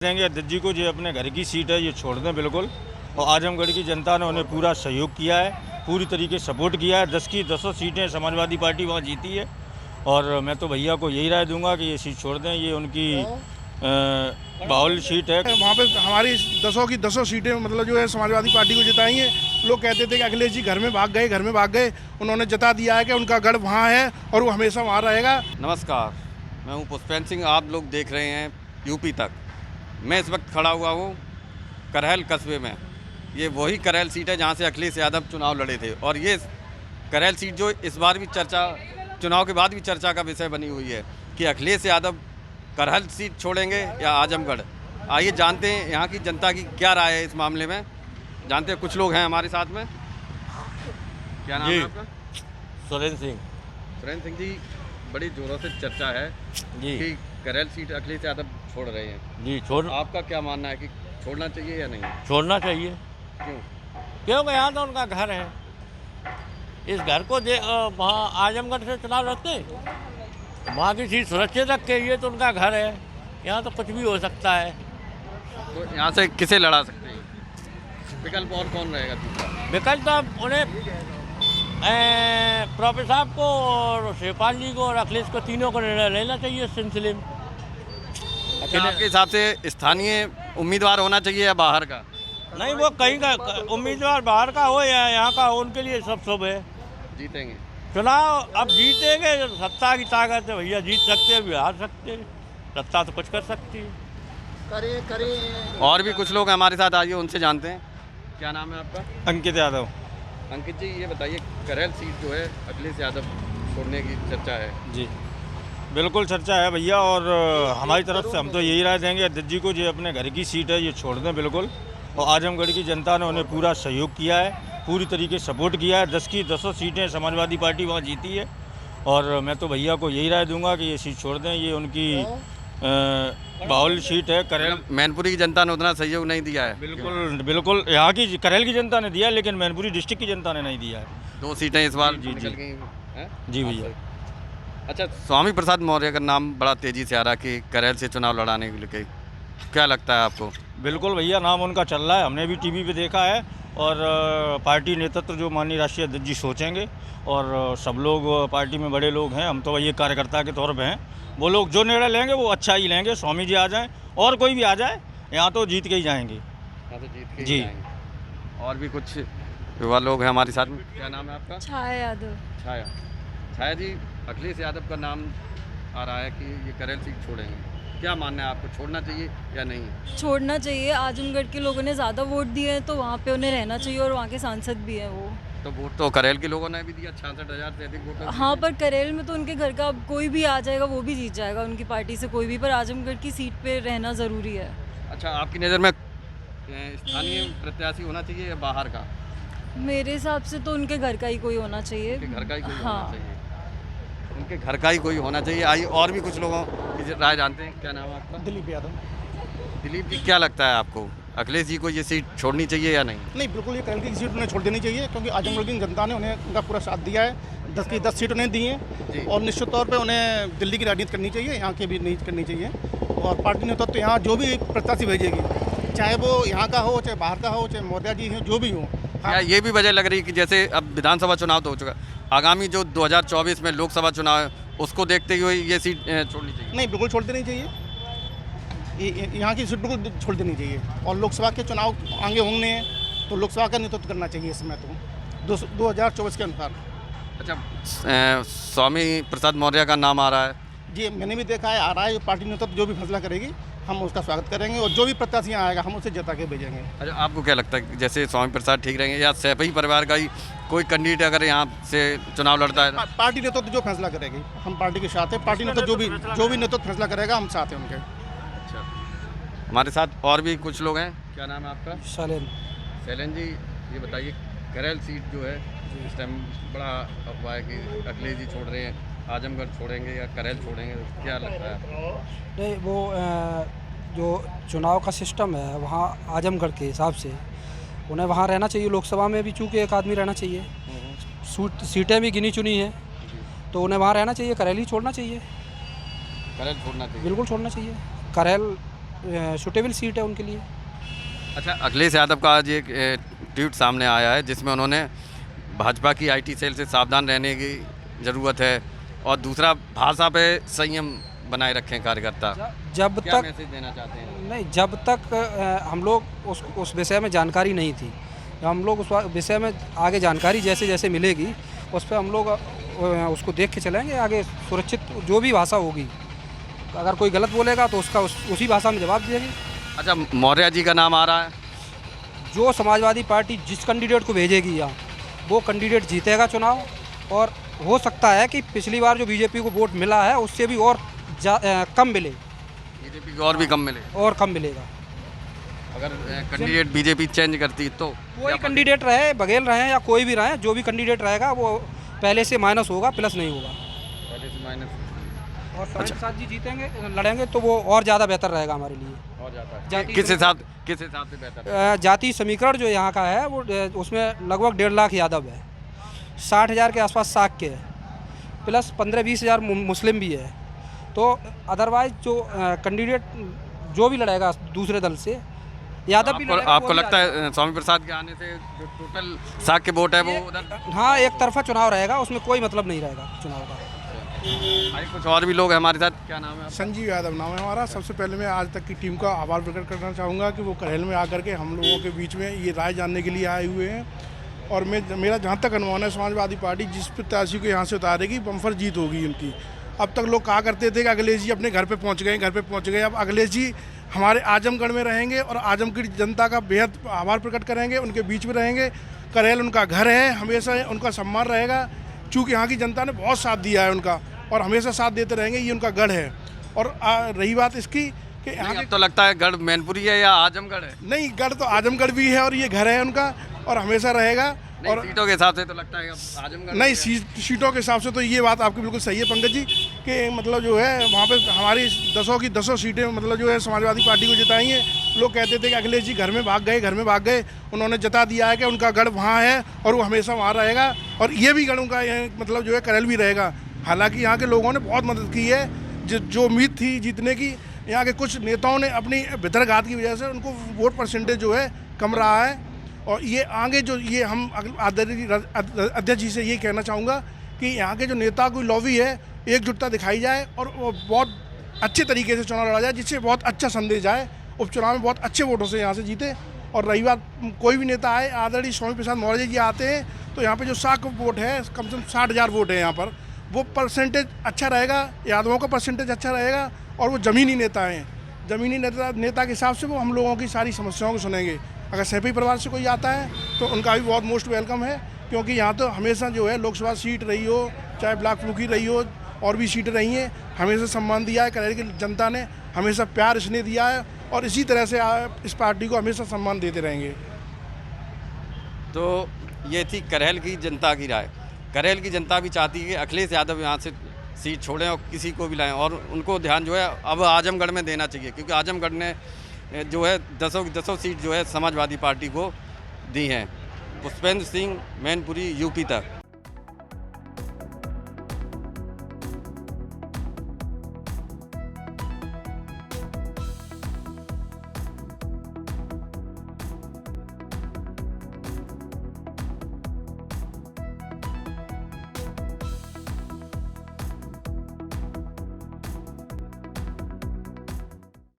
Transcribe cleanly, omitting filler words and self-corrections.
देंगे अध्यक्ष जी को, ये अपने घर की सीट है, ये छोड़ दें बिल्कुल। और आजमगढ़ की जनता ने उन्हें पूरा सहयोग किया है, पूरी तरीके से सपोर्ट किया है। 10 की 10 सीटें समाजवादी पार्टी वहाँ जीती है। और मैं तो भैया को यही राय दूंगा कि ये सीट छोड़ दें, ये उनकी बाहुल सीट है। वहाँ पे हमारी 10 की 10 सीटें मतलब जो है समाजवादी पार्टी को जिताई हैं। लोग कहते थे कि अखिलेश जी घर में भाग गए। उन्होंने जता दिया है कि उनका गढ़ वहाँ है और वो हमेशा वहाँ रहेगा। नमस्कार, मैं हूँ पुष्पेंद्र सिंह। आप लोग देख रहे हैं यूपी तक। मैं इस वक्त खड़ा हुआ हूँ करहल कस्बे में। ये वही करहल सीट है जहाँ से अखिलेश यादव चुनाव लड़े थे। और ये करहल सीट जो इस बार भी चुनाव के बाद भी चर्चा का विषय बनी हुई है कि अखिलेश यादव करहल सीट छोड़ेंगे या आजमगढ़। आइए जानते हैं यहाँ की जनता की क्या राय है इस मामले में। जानते हैं, कुछ लोग हैं हमारे साथ में। क्या नाम है आपका? सुरेंद्र सिंह सुरेंद्र सिंह जी, बड़ी जोरों से चर्चा है जी कि करहल सीट अखिलेश यादव छोड़ रहे हैं। जी। आपका क्या मानना है कि छोड़ना चाहिए या नहीं? छोड़ना चाहिए, क्यों? क्योंकि यहाँ तो उनका घर है। इस घर को वहाँ आजमगढ़ से चुनाव लड़ते, वहाँ की सीट सुरक्षित रख के, ये तो उनका घर है। यहाँ तो कुछ भी हो सकता है। तो यहाँ से किसे लड़ा सकते हैं? विकल्प और कौन रहेगा दूसरा? विकल्प तो अब उन्हें प्रोफेसर साहब को और शिवपाल जी को और अखिलेश को, तीनों को निर्णय लेना चाहिए इस सिलसिले में। क्या आपके हिसाब से स्थानीय उम्मीदवार होना चाहिए या बाहर का? नहीं, वो कहीं का उम्मीदवार बाहर का हो या यहाँ का हो, उनके लिए सब शुभ है। जीतेंगे चुनाव अब जीतेंगे, सत्ता की ताकत है भैया। जीत सकते हैं भी, हार सकते हैं। सत्ता तो कुछ कर सकती है। करे और भी कुछ लोग हमारे साथ, आइए उनसे जानते हैं। क्या नाम है आपका? अंकित यादव। अंकित जी, ये बताइए, करहल सीट जो है अखिलेश यादव छोड़ने की चर्चा है। जी बिल्कुल चर्चा है भैया। और हमारी तरफ से हम तो यही राय देंगे अध्यक्ष जी को, ये अपने घर की सीट है, ये छोड़ दें बिल्कुल। और आजमगढ़ की जनता ने उन्हें पूरा सहयोग किया है, पूरी तरीके से सपोर्ट किया है। 10 की 10 सीटें समाजवादी पार्टी वहाँ जीती है। और मैं तो भैया को यही राय दूंगा कि ये सीट छोड़ दें, ये उनकी बाहुल सीट है। करहल मैनपुरी की जनता ने उतना सहयोग नहीं दिया है। बिल्कुल यहाँ की करहल की जनता ने दिया, लेकिन मैनपुरी डिस्ट्रिक्ट की जनता ने नहीं दिया है। 2 सीटें इस बार जी, निकल गई हैं। जी भैया। अच्छा, स्वामी प्रसाद मौर्य का नाम बड़ा तेजी से आ रहा है कि करहल से चुनाव लड़ाने के लिए। क्या लगता है आपको? बिल्कुल भैया, नाम उनका चल रहा है, हमने भी टीवी पे देखा है। और पार्टी नेतृत्व जो माननीय राष्ट्रीय अध्यक्ष जी सोचेंगे, और सब लोग पार्टी में बड़े लोग हैं, हम तो ये कार्यकर्ता के तौर पे हैं। वो लोग जो निर्णय लेंगे वो अच्छा ही लेंगे। स्वामी जी आ जाएं और कोई भी आ जाए, यहाँ तो जीत के ही जाएंगे। यहाँ तो जीत के जी। ही जाएंगे। और भी कुछ युवा लोग हैं हमारे साथ में। क्या नाम है आपका? छाया यादव। छाया जी, अखिलेश यादव का नाम आ रहा है कि ये करहल सीट छोड़ेंगे। क्या मानना है आपको, छोड़ना चाहिए या नहीं? छोड़ना चाहिए। आजमगढ़ के लोगों ने ज़्यादा वोट दिए हैं, तो वहाँ पे उन्हें रहना चाहिए। और वहाँ के सांसद भी हैं वो। तो वोट तो करहल के लोगों ने भी दिया, 66,000 से अधिक वोट। हाँ, पर करेल में तो उनके घर का अब कोई भी आ जाएगा, वो भी जीत जाएगा उनकी पार्टी से कोई भी। पर आजमगढ़ की सीट पे रहना ज़रूरी है। अच्छा, आपकी नज़र में स्थानीय प्रत्याशी होना चाहिए या बाहर का? मेरे हिसाब से तो उनके घर का ही कोई होना चाहिए। उनके घर का ही कोई हाँ। होना चाहिए। उनके घर का ही कोई होना चाहिए। आइए और भी कुछ लोगों की राय जानते हैं। क्या नाम है आपका? दिलीप यादव। दिलीप जी, क्या लगता है आपको, अखिलेश जी को ये सीट छोड़नी चाहिए या नहीं? नहीं, बिल्कुल ये करहल की सीट उन्हें छोड़ देनी चाहिए, क्योंकि आजमगढ़ की जनता ने उन्हें उनका पूरा साथ दिया है। 10 की 10 सीट उन्हें दी जी। हैं। और निश्चित तौर पे उन्हें दिल्ली की राजनीति करनी चाहिए, यहाँ की भी नहीं करनी चाहिए। और पार्टी नेतृत्व तो यहाँ जो भी प्रत्याशी भेजेगी, चाहे वो यहाँ का हो, चाहे बाहर का हो, चाहे मौर्या जी हो, जो भी हो। क्या ये भी वजह लग रही है कि जैसे अब विधानसभा चुनाव तो हो चुका, आगामी जो 2024 में लोकसभा चुनाव है, उसको देखते हुए ये सीट छोड़नी चाहिए? नहीं, बिल्कुल छोड़ देनी चाहिए। यहाँ की सीट बिल्कुल छोड़ देनी चाहिए। और लोकसभा के चुनाव आगे होंगे, तो लोकसभा का नेतृत्व करना चाहिए इस समय तो 2024 के अनुसार। अच्छा, स्वामी प्रसाद मौर्य का नाम आ रहा है। जी, मैंने भी देखा है, आ रहा है। पार्टी नेतृत्व जो भी फैसला करेगी, हम उसका स्वागत करेंगे। और जो भी प्रत्याशी यहाँ आएगा, हम उसे जिता के भेजेंगे। अच्छा, आपको क्या लगता है कि जैसे स्वामी प्रसाद ठीक रहेंगे या सैफई परिवार का ही कोई कैंडिडेट अगर यहाँ से चुनाव लड़ता है? पार्टी नेतृत्व जो फैसला करेगी, हम पार्टी के साथ हैं। पार्टी नेतृत्व जो भी नेतृत्व फैसला करेगा, हम साथ हैं उनके। अच्छा, हमारे साथ और भी कुछ लोग हैं। क्या नाम है आपका? शैलेन जी, ये बताइए, करहल सीट जो है इस टाइम बड़ा अफवाह है कि अखिलेश जी छोड़ रहे हैं, आजमगढ़ छोड़ेंगे या करहल छोड़ेंगे, क्या लगता है? नहीं, वो जो चुनाव का सिस्टम है वहाँ आजमगढ़ के हिसाब से उन्हें वहाँ रहना चाहिए। लोकसभा में भी चूँकि एक आदमी रहना चाहिए, सीटें भी गिनी चुनी हैं, तो उन्हें वहाँ रहना चाहिए। करहल ही छोड़ना चाहिए। करहल छोड़ना चाहिए? बिल्कुल छोड़ना चाहिए। करहल सूटेबल सीट है उनके लिए। अच्छा, अखिलेश यादव का आज एक ट्वीट सामने आया है जिसमें उन्होंने भाजपा की आईटी सेल से सावधान रहने की ज़रूरत है और दूसरा भाषा पे संयम बनाए रखें कार्यकर्ता। जब क्या तक मैसेज देना चाहते हैं? नहीं, जब तक हम लोग उस विषय में जानकारी नहीं थी, हम लोग उस विषय में आगे जानकारी जैसे जैसे मिलेगी उस पर हम लोग उसको देख के चलेंगे। आगे सुरक्षित जो भी भाषा होगी, अगर कोई गलत बोलेगा तो उसका उसी भाषा में जवाब देंगे। अच्छा, मौर्य जी का नाम आ रहा है। जो समाजवादी पार्टी जिस कैंडिडेट को भेजेगी यहाँ, वो कैंडिडेट जीतेगा चुनाव। और हो सकता है कि पिछली बार जो बीजेपी को वोट मिला है उससे भी और कम मिले, बीजेपी को और भी कम मिले। और कम मिलेगा। अगर कैंडिडेट बीजेपी चेंज करती तो कोई कैंडिडेट रहे, बघेल रहे या कोई भी रहे, जो भी कैंडिडेट रहेगा वो पहले से माइनस होगा, प्लस नहीं होगा। पहले से माइनस। और साथ जी जीतेंगे, लड़ेंगे तो वो और ज़्यादा बेहतर रहेगा हमारे लिए। और जाता है। जाति किस हिसाब से बेहतर? जाति समीकरण जो यहाँ का है वो उसमें लगभग 1.5 लाख यादव है, 60,000 के आसपास शाक्य है, प्लस 15-20 हज़ार मुस्लिम भी है। तो अदरवाइज जो कैंडिडेट जो भी लड़ेगा दूसरे दल से, यादव भी लड़ेगा। आपको लगता है स्वामी प्रसाद के आने से जो टोटल साग के वोट है वो उधर? हाँ, एक तरफा चुनाव रहेगा, उसमें कोई मतलब नहीं रहेगा चुनाव का। भाई कुछ और भी लोग हैं हमारे साथ। क्या नाम है आपका? संजीव यादव नाम है हमारा। सबसे पहले मैं आज तक की टीम का आभार प्रकट करना चाहूँगा कि वो करेल में आकर के हम लोगों के बीच में ये राय जानने के लिए आए हुए हैं। और मेरा जहाँ तक अनुमान है, समाजवादी पार्टी जिस प्रत्याशी को यहाँ से उतारेगी बम्फर जीत होगी उनकी। अब तक लोग कहा करते थे कि अखिलेश जी अपने घर पे पहुँच गए। अब अखिलेश जी हमारे आजमगढ़ में रहेंगे और आजमगढ़ की जनता का बेहद आभार प्रकट करेंगे, उनके बीच में रहेंगे। करेल उनका घर है, हमेशा उनका सम्मान रहेगा, चूँकि यहाँ की जनता ने बहुत साथ दिया है उनका और हमेशा साथ देते रहेंगे। ये उनका गढ़ है। और रही बात इसकी कि यहाँ के तो लगता है गढ़ मैनपुरी है या आजमगढ़ है? नहीं, गढ़ तो आजमगढ़ भी है और ये घर है उनका और हमेशा रहेगा। और सीटों के हिसाब से तो लगता है आजमगढ़ नहीं, सीटों के हिसाब से तो ये बात आपकी बिल्कुल सही है पंकज जी कि मतलब जो है वहाँ पे हमारी 10 सीटें मतलब जो है समाजवादी पार्टी को जिताई हैं। लोग कहते थे कि अखिलेश जी घर में भाग गए। उन्होंने जता दिया है कि उनका गढ़ वहाँ है और वो हमेशा वहाँ रहेगा। और ये भी गढ़ उनका मतलब जो है करेल भी रहेगा। हालांकि यहाँ के लोगों ने बहुत मदद की है। जो उम्मीद थी जीतने की, यहाँ के कुछ नेताओं ने अपनी भितरघात की वजह से उनको वोट परसेंटेज जो है कम रहा है। और ये आगे जो ये हम आदरणीय अध्यक्ष जी से ये कहना चाहूँगा कि यहाँ के जो नेता की लॉबी है, एकजुटता दिखाई जाए और वो बहुत अच्छे तरीके से चुनाव लड़ा जाए, जिससे बहुत अच्छा संदेश जाए, उपचुनाव में बहुत अच्छे वोटों से यहाँ से जीते। और रही बात, कोई भी नेता आए, आदरणीय स्वामी प्रसाद मौर्य जी आते हैं तो यहाँ पे जो 60 वोट है, कम से कम 60,000 वोट है यहाँ पर, वो परसेंटेज अच्छा रहेगा, यादवों का परसेंटेज अच्छा रहेगा। और वो ज़मीनी नेता हैं, ज़मीनी नेता के हिसाब से वो हम लोगों की सारी समस्याओं को सुनेंगे। अगर सैफी परिवार से कोई आता है तो उनका भी बहुत मोस्ट वेलकम है, क्योंकि यहाँ तो हमेशा जो है लोकसभा सीट रही हो, चाहे ब्लॉक फूकी रही हो, और भी सीटें रही हैं, हमेशा सम्मान दिया है। करेल की जनता ने हमेशा प्यार स्नेह दिया है और इसी तरह से इस पार्टी को हमेशा सम्मान देते रहेंगे। तो ये थी करेल की जनता की राय। करेल की जनता भी चाहती है कि अखिलेश यादव यहाँ से सीट छोड़ें और किसी को भी लाएं, और उनको ध्यान जो है अब आजमगढ़ में देना चाहिए, क्योंकि आजमगढ़ ने जो है 10 सीट जो है समाजवादी पार्टी को दी हैं। पुष्पेंद्र सिंह, मैनपुरी, यूपी तक।